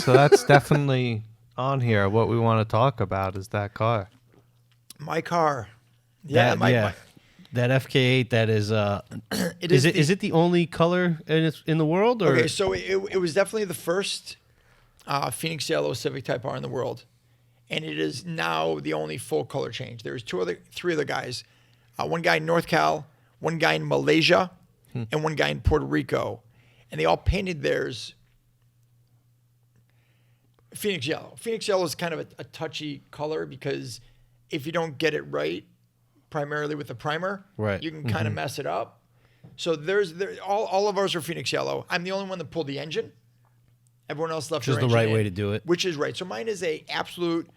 So that's definitely on here. What we want to talk about is that car. My car. Yeah, That FK8, that is is it the only color in the world? Or? Okay, so it was definitely the first Phoenix Yellow Civic Type R in the world, and it is now the only full color change. There's three other guys, one guy in North Cal, one guy in Malaysia, and one guy in Puerto Rico, and they all painted theirs Phoenix Yellow. Phoenix Yellow is kind of a touchy color because if you don't get it right, primarily with the primer, right, you can kind of mess it up. So all of ours are Phoenix Yellow. I'm the only one that pulled the engine. Everyone else left their engine. Which is the right way to do it. Which is right. So mine is a absolute,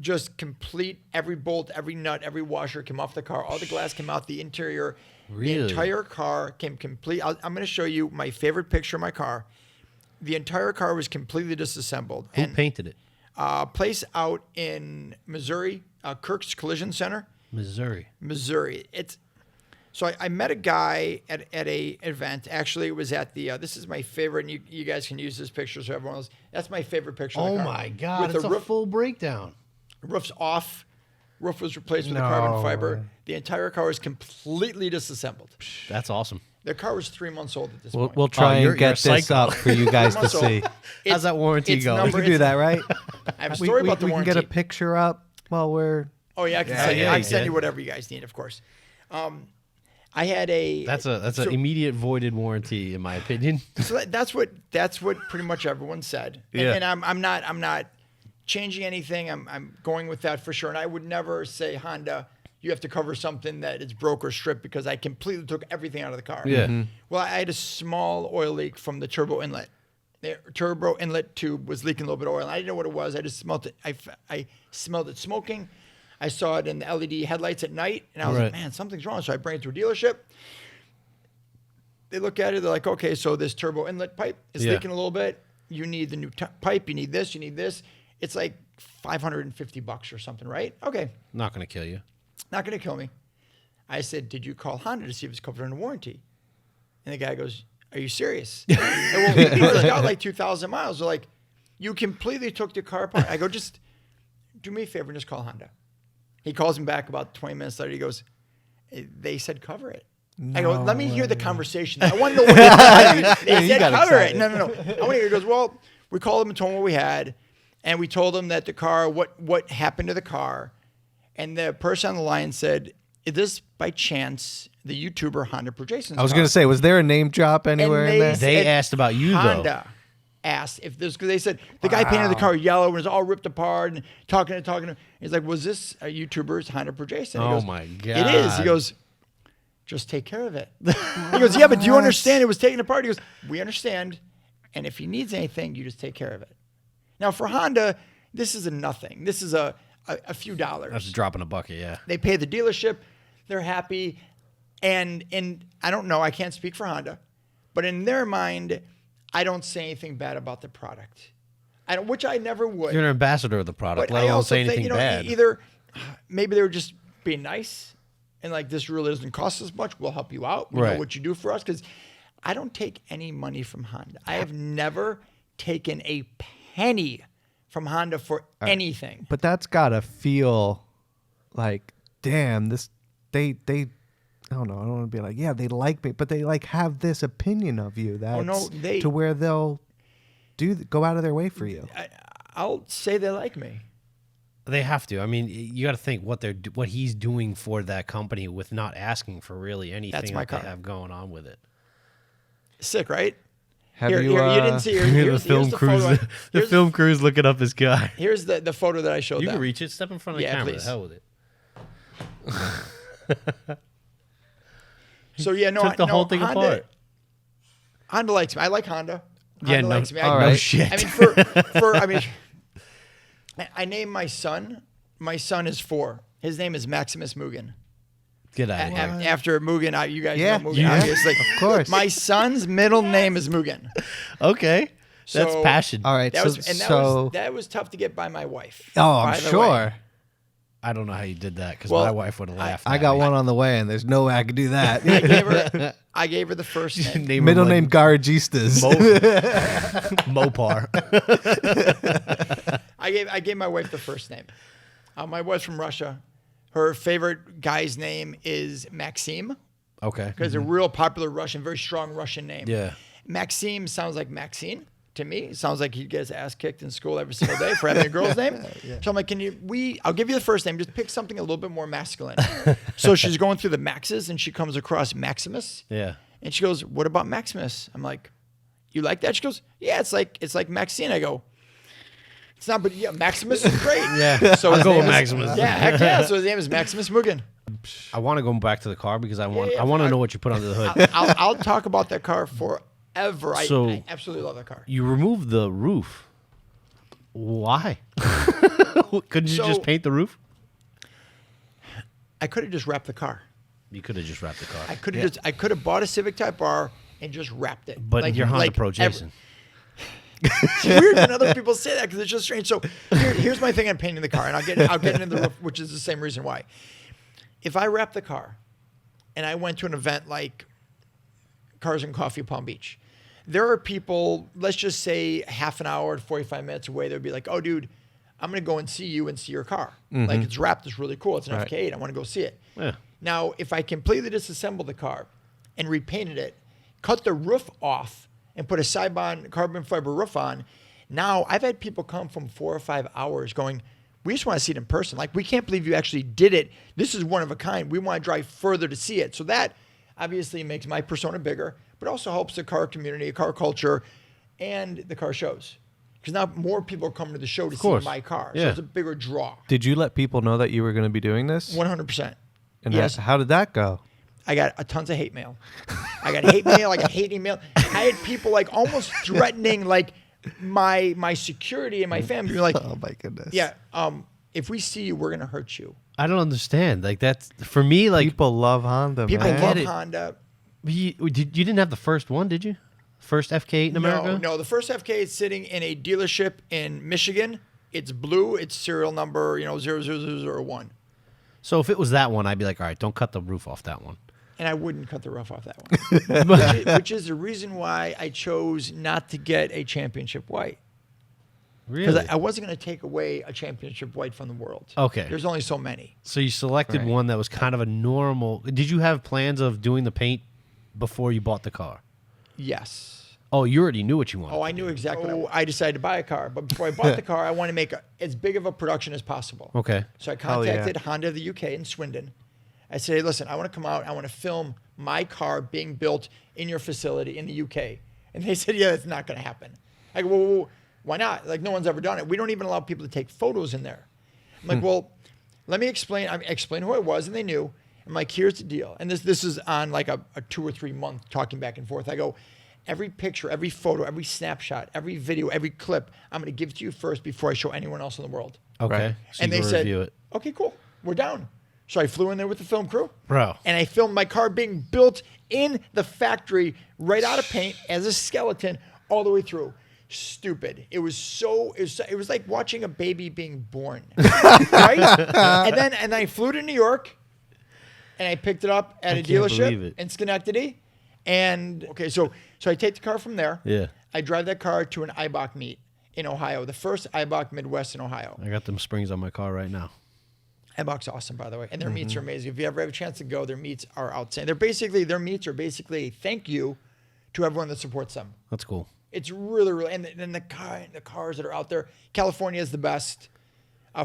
just complete, every bolt, every nut, every washer came off the car. All the glass came out. The interior, really? The entire car came complete. I'm going to show you my favorite picture of my car. The entire car was completely disassembled. Who painted it? Place out in Missouri, Kirk's Collision Center. Missouri. So I met a guy at a event. Actually, it was at the. This is my favorite, and you guys can use this picture so everyone else. That's my favorite picture. Oh of the car. my God! It's a full breakdown. Roof's off. Roof was replaced with a carbon fiber. The entire car was completely disassembled. That's awesome. The car was 3 months old at this point. We'll try and get this up for you guys to see. How's that warranty go? We can do that, right? I have a story about the warranty. We can get a picture up while we're. Oh yeah, I can send you whatever you guys need, of course. I had a. That's an immediate voided warranty, in my opinion. So that's what pretty much everyone said. And I'm not changing anything. I'm going with that for sure. And I would never say, Honda, you have to cover something that is broke or stripped, because I completely took everything out of the car. Yeah. Mm-hmm. Well, I had a small oil leak from the turbo inlet. The turbo inlet tube was leaking a little bit of oil. And I didn't know what it was. I just smelled it. I smelled it smoking. I saw it in the LED headlights at night, and I was like, man, something's wrong. So I bring it to a dealership. They look at it. They're like, okay, so this turbo inlet pipe is leaking a little bit. You need the new pipe. You need this. You need this. It's like $550 or something, right? Okay. Not going to kill you. Not going to kill me. I said, did you call Honda to see if it's covered under warranty? And the guy goes, are you serious? And well, got like 2,000 miles. They're like, you completely took the car apart. I go, just do me a favor and just call Honda. He calls him back about 20 minutes later. He goes, they said cover it. I go, let me hear the conversation. I want to know what they said cover it. No. I want to hear. He goes, well, we called him and told him what we had. And we told him that the car, what happened to the car. And the person on the line said, is this by chance the YouTuber Honda for Jason's I was going to say, was there a name drop anywhere in there? They asked about you, Honda asked if this, because they said the guy painted the car yellow and it was all ripped apart and talking to him. He's like, was this a YouTuber's Honda for Jason? Oh my God. It is. He goes, just take care of it. He goes, yeah, but do you understand it was taken apart? He goes, we understand. And if he needs anything, you just take care of it. Now for Honda, this is a nothing. This is a few dollars. That's a drop in a bucket, yeah. They pay the dealership. They're happy. And I don't know. I can't speak for Honda. But in their mind, I don't say anything bad about the product. Which I never would. You're an ambassador of the product. But Let alone say anything bad. Either maybe they were just being nice and like, this really doesn't cost us much. We'll help you out. We know what you do for us. Because I don't take any money from Honda. I have never taken a penny from Honda for anything. But that's gotta feel like, damn, they I don't know. I don't want to be like, yeah, they like me, but they like have this opinion of you that's to where they'll go out of their way for you. I'll say they like me. They have to. I mean, you got to think what he's doing for that company with not asking for really anything that they have going on with it. Sick, right? Have you didn't see the film crews. The film crew's looking up his guy. Here's the photo that I showed them. You can reach it. Step in front of the camera. Please. The hell with it. So yeah, no, took the whole thing apart. Honda likes me. I like Honda. Honda likes me. No shit. I mean, I named my son. My son is 4. His name is Maximus Mugen. Good idea. After Mugen, you guys know Mugen, obviously. Of course. My son's middle name is Mugen. Okay. That's passion. All right. That was tough to get by my wife. Oh, I'm sure. I don't know how you did that because my wife would have laughed. I got one on the way, and there's no way I could do that. I gave her the first name. Middle name Garagistas. Mopar. I gave my wife the first name. My wife's from Russia. Her favorite guy's name is Maxim. Okay. Because a real popular Russian, very strong Russian name. Yeah. Maxim sounds like Maxine to me. It sounds like he'd get his ass kicked in school every single day for having a girl's name. Yeah. So I'm like, I'll give you the first name. Just pick something a little bit more masculine. So she's going through the Maxes and she comes across Maximus. Yeah. And she goes, what about Maximus? I'm like, you like that? She goes, yeah, it's like Maxine. I go, it's not, but yeah, Maximus is great. Yeah. So I'll go with Maximus. Yeah, heck yeah. So his name is Maximus Mugen. I want to go back to the car because I want to know what you put under the hood. I'll talk about that car forever. I absolutely love that car. You removed the roof. Why? Couldn't you just paint the roof? I could have just wrapped the car. You could have just wrapped the car. I could have bought a Civic Type R and just wrapped it. But you're Honda Pro Jason. It's weird when other people say that because it's just strange. So here's my thing on painting the car, and I'll get into the roof, which is the same reason why. If I wrap the car and I went to an event like Cars and Coffee Palm Beach, there are people, let's just say half an hour to 45 minutes away, they'll be like, oh, dude, I'm going to go and see you and see your car. Mm-hmm. Like, it's wrapped. It's really cool. It's an FK8. I want to go see it. Yeah. Now, if I completely disassembled the car and repainted it, cut the roof off, and put a Cybon carbon fiber roof on, now I've had people come from 4 or 5 hours going, we just want to see it in person. Like, we can't believe you actually did it. This is one of a kind. We want to drive further to see it. So that obviously makes my persona bigger, but also helps the car community, car culture, and the car shows. Because now more people are coming to the show to see my car. Yeah. So it's a bigger draw. Did you let people know that you were going to be doing this? 100%. And yes. How did that go? I got tons of hate mail. I got hate mail. I got hate email. I had people like almost threatening like my security and my family. You're like, oh my goodness. Yeah. If we see you, we're gonna hurt you. I don't understand. Like, that's for me. Like, people love Honda. People love Honda. You didn't have the first one, did you? First FK8 in America? No. The first FK8 is sitting in a dealership in Michigan. It's blue. It's serial number 00001. So if it was that one, I'd be like, all right, don't cut the roof off that one. And I wouldn't cut the roof off that one. which is the reason why I chose not to get a championship white. Really? Because I wasn't going to take away a championship white from the world. Okay. There's only so many. So you selected one that was kind of a normal. Did you have plans of doing the paint before you bought the car? Yes. Oh, you already knew what you wanted. Oh, I knew exactly. I decided to buy a car. But before I bought the car, I wanted to make as big of a production as possible. Okay. So I contacted Honda of the UK in Swindon. I said, hey, listen, I want to come out. I want to film my car being built in your facility in the UK. And they said, yeah, that's not going to happen. I go, well, why not? Like, no one's ever done it. We don't even allow people to take photos in there. I'm like, well, let me explain. I explained who I was, and they knew. I'm like, here's the deal. And this is on like a 2 or 3 month talking back and forth. I go, every picture, every photo, every snapshot, every video, every clip, I'm going to give it to you first before I show anyone else in the world. Okay. Right. So and they said, okay, cool. We're down. So I flew in there with the film crew. Bro. And I filmed my car being built in the factory right out of paint as a skeleton all the way through. Stupid. It was like watching a baby being born. Right? And I flew to New York and I picked it up at a dealership in Schenectady. And okay, so I take the car from there. Yeah. I drive that car to an IBOC meet in Ohio, the first IBOC Midwest in Ohio. I got them springs on my car right now. IBOC's awesome, by the way, and their meets are amazing. If you ever have a chance to go, their meets are outstanding. Their meets are basically a thank you to everyone that supports them. That's cool. It's really, really, and then the cars that are out there. California is the best.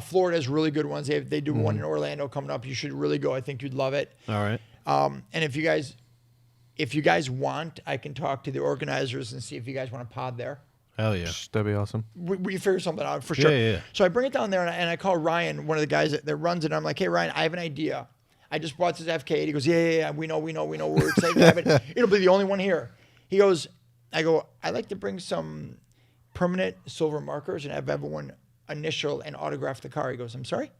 Florida has really good ones. They do one in Orlando coming up. You should really go. I think you'd love it. All right. And if you guys want, I can talk to the organizers and see if you guys want to pod there. Hell yeah. That'd be awesome. We figure something out for sure. Yeah. So I bring it down there and I call Ryan, one of the guys that runs it. And I'm like, hey, Ryan, I have an idea. I just bought this FK8. He goes, yeah, we know. We're excited to have it. It'll be the only one here. He goes, I'd like to bring some permanent silver markers and have everyone initial and autograph the car. He goes, I'm sorry?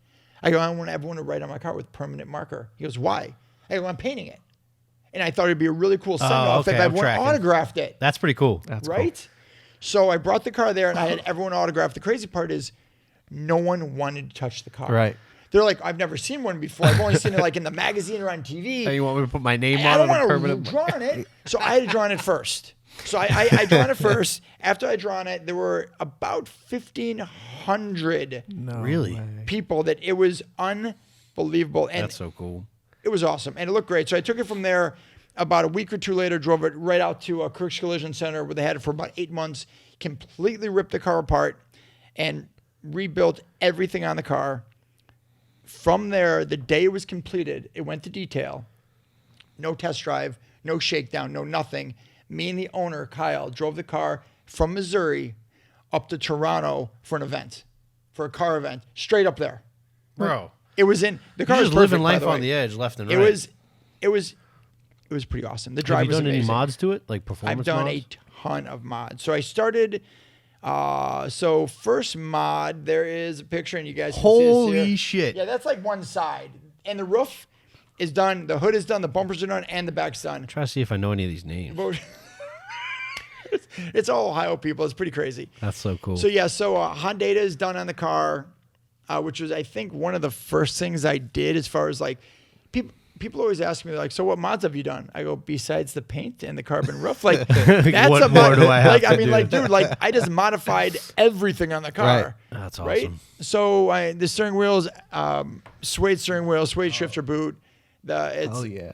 I go, I want everyone to write on my car with permanent marker. He goes, why? I go, I'm painting it. And I thought it'd be a really cool send-off if everyone autographed it. That's pretty cool. That's right? Cool. So I brought the car there and I had everyone autograph. The crazy part is no one wanted to touch the car. Right. They're like, I've never seen one before. I've only seen it like in the magazine or on TV. Oh, you want me to put my name on it? I don't want to draw on it. So I had to draw on it first. So I drawn it first. After I drawn it, there were about 1,500 people that it was unbelievable. And that's so cool. It was awesome. And it looked great. So I took it from there. About a week or two later, drove it right out to Kirk's Collision Center where they had it for about 8 months, completely ripped the car apart and rebuilt everything on the car. From there, the day it was completed, it went to detail. No test drive, no shakedown, no nothing. Me and the owner, Kyle, drove the car from Missouri up to Toronto for an event, for a car event, straight up there. Bro. It was in, the car was just perfect, living life by the on way. the edge, left and right. It was pretty awesome. The drive Have you was done amazing. any mods to it, like performance I've done mods? a ton of mods. So I started, so first mod, there is a picture and you guys can see this Holy here. shit. Yeah, that's like one side. And the roof is done, the hood is done, the bumpers are done, and the back's done. Try to see if I know any of these names. It's all Ohio people. It's pretty crazy. That's so cool. So yeah, so Honda is done on the car, which was, I think, one of the first things I did as far as like, people always ask me like, so what mods have you done? I go, besides the paint and the carbon roof, like that's what a more mod. do I have Like, to I mean, do? like, dude, like I just modified everything on the car. Right. That's awesome. Right. So the steering wheel's suede steering wheel, suede shifter boot. Oh yeah.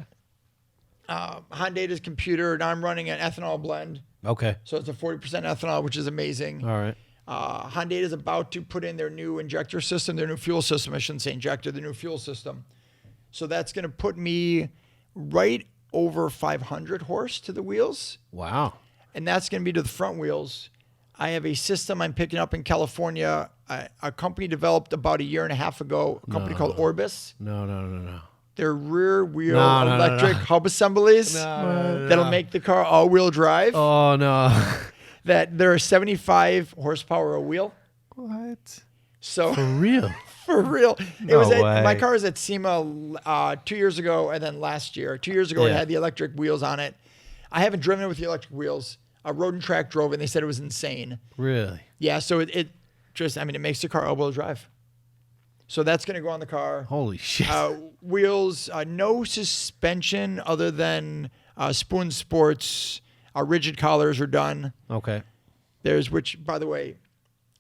Honda's computer. Now I'm running an ethanol blend. Okay. So it's a 40% ethanol, which is amazing. All right. Honda is about to put in their new injector system, their new fuel system. I shouldn't say injector, the new fuel system. So that's going to put me right over 500 horse to the wheels. Wow. And that's going to be to the front wheels. I have a system I'm picking up in California. A company developed about a year and a half ago, a company called Orbis. No. They're rear wheel electric hub assemblies that'll make the car all-wheel drive. Oh, no. That there are 75 horsepower a wheel. What? So For real? For real. No way. My car was at SEMA 2 years ago, and then last year. 2 years ago, it had the electric wheels on it. I haven't driven it with the electric wheels. Road and Track drove it, and they said it was insane. Really? Yeah, so it just, I mean, it makes the car all-wheel drive. So that's going to go on the car. Holy shit. Wheels, no suspension other than Spoon Sports. Rigid collars are done. Okay. There's, which, by the way,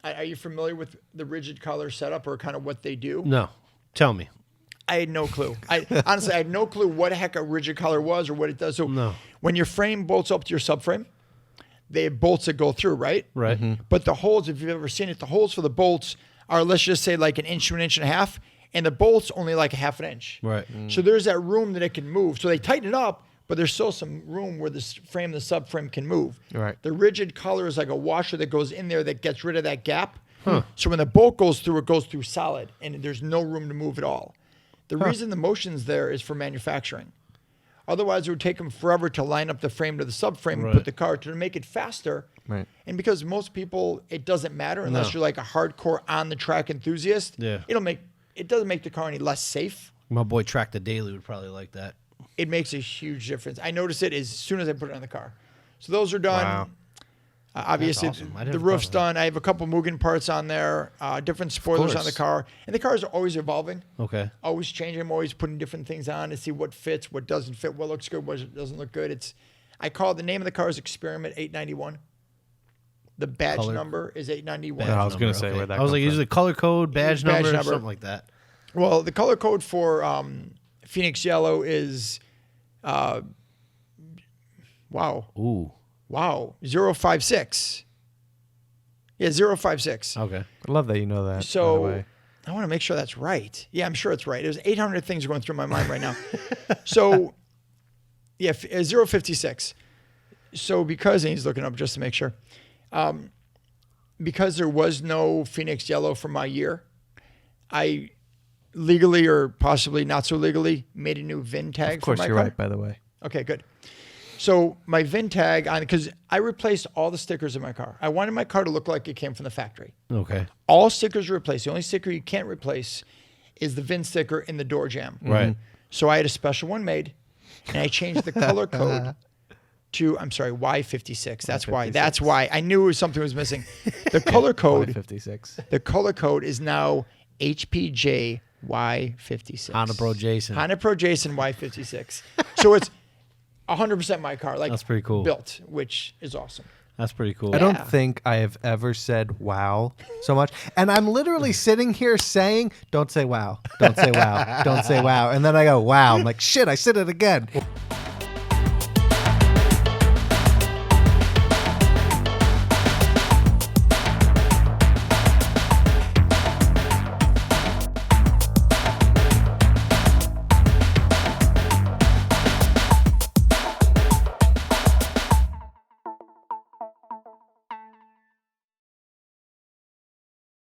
are you familiar with the rigid collar setup or kind of what they do? No. Tell me. I had no clue. Honestly, I had no clue what the heck a rigid collar was or what it does. So when your frame bolts up to your subframe, they have bolts that go through, right? Right. Mm-hmm. But the holes, if you've ever seen it, the holes for the bolts are, let's just say, like an inch to an inch and a half, and the bolt's only like a half an inch. Right. So there's that room that it can move. So they tighten it up, but there's still some room where the frame, the subframe can move. Right. The rigid collar is like a washer that goes in there that gets rid of that gap. So when the bolt goes through, it goes through solid, and there's no room to move at all. The reason the motion's there is for manufacturing. Otherwise, it would take them forever to line up the frame to the subframe and put the car to make it faster. Right. And because most people, it doesn't matter unless you're like a hardcore on-the-track enthusiast. Yeah. It doesn't make the car any less safe. My boy Track the Daily would probably like that. It makes a huge difference. I notice it as soon as I put it on the car. So those are done. Wow. Obviously, awesome. the roof's done. I have a couple Mugen parts on there, different spoilers on the car. And the cars are always evolving. Okay. Always changing. I'm always putting different things on to see what fits, what doesn't fit, what looks good, what doesn't look good. I call it, the name of the car is Experiment 891. The badge number is 891. Yeah, I was going to say where that I was like, comes usually color code, badge number, something like that. Well, the color code for Phoenix Yellow is, wow. Ooh. Wow, 056. Yeah, 056. Okay. I love that you know that. By the So way. I want to make sure that's right. Yeah, I'm sure it's right. There's 800 things going through my mind right now. So, yeah, 056. So because, and he's looking up just to make sure, because there was no Phoenix Yellow for my year, I legally or possibly not so legally made a new VIN tag for my car. Of course, you're right, by the way. Okay, good. So my VIN tag on, because I replaced all the stickers in my car. I wanted my car to look like it came from the factory. Okay. All stickers are replaced. The only sticker you can't replace is the VIN sticker in the door jamb. Right. So I had a special one made, and I changed the color code to, I'm sorry, Y56. That's why. That's why. I knew something was missing. The color code, 56. the color code is now HPJ Y56. Honda Pro Jason Y56. So it's 100% my car. Like, that's pretty cool. Built, which is awesome. That's pretty cool. I don't think I have ever said wow so much. And I'm literally sitting here saying, don't say wow. Don't say wow. Don't say wow. And then I go, wow. I'm like, shit, I said it again.